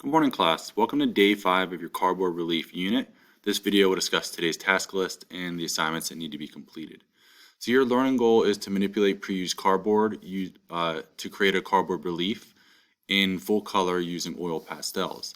Good morning, class. Welcome to day 5 of your cardboard relief unit. This video will discuss today's task list and the assignments that need to be completed. So your learning goal is to manipulate pre-used cardboard to create a cardboard relief in full color using oil pastels.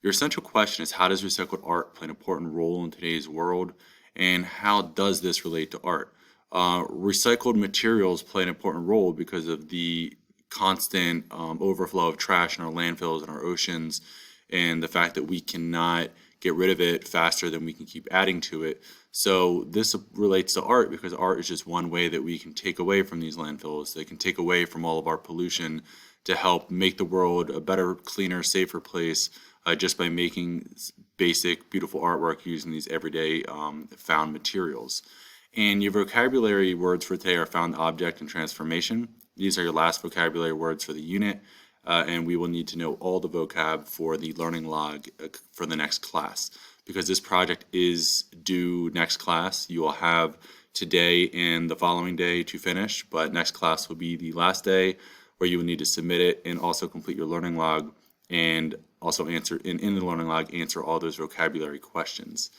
Your essential question is, how does recycled art play an important role in today's world, and how does this relate to art? Recycled materials play an important role because of the constant overflow of trash in our landfills and our oceans, and the fact that we cannot get rid of it faster than we can keep adding to it. So this relates to art because art is just one way that we can take away from these landfills. They can take away from all of our pollution to help make the world a better, cleaner, safer place just by making basic, beautiful artwork using these everyday found materials. And your vocabulary words for today are found object and transformation. These are your last vocabulary words for the unit, and we will need to know all the vocab for the learning log for the next class. Because this project is due next class, you will have today and the following day to finish, but next class will be the last day where you will need to submit it and also complete your learning log, and also answer in the learning log, answer all those vocabulary questions.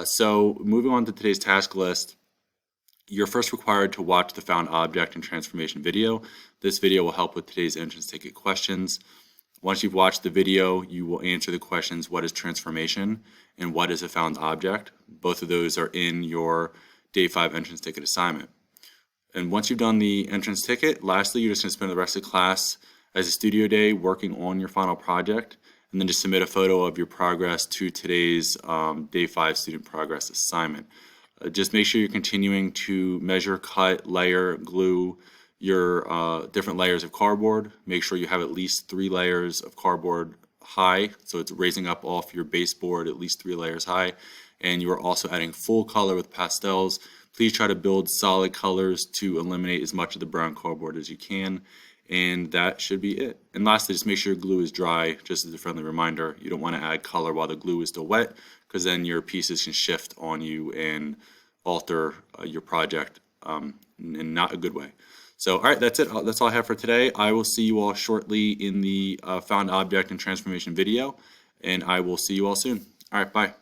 So moving on to today's task list, you're first required to watch the found object and transformation video. This video will help with today's entrance ticket questions. Once you've watched the video, you will answer the questions, what is transformation and what is a found object? Both of those are in your day 5 entrance ticket assignment. And once you've done the entrance ticket, lastly, you're just going to spend the rest of the class as a studio day working on your final project, and then just submit a photo of your progress to today's day 5 student progress assignment. Just make sure you're continuing to measure, cut, layer, glue your different layers of cardboard. Make sure you have at least 3 layers of cardboard high, so it's raising up off your baseboard at least 3 layers high. And you are also adding full color with pastels. Please try to build solid colors to eliminate as much of the brown cardboard as you can. And that should be it. And lastly, just make sure your glue is dry, just as a friendly reminder. You don't want to add color while the glue is still wet, because then your pieces can shift on you and alter your project in not a good way. So, all right, that's it. That's all I have for today. I will see you all shortly in the found object and transformation video, and I will see you all soon. All right, bye.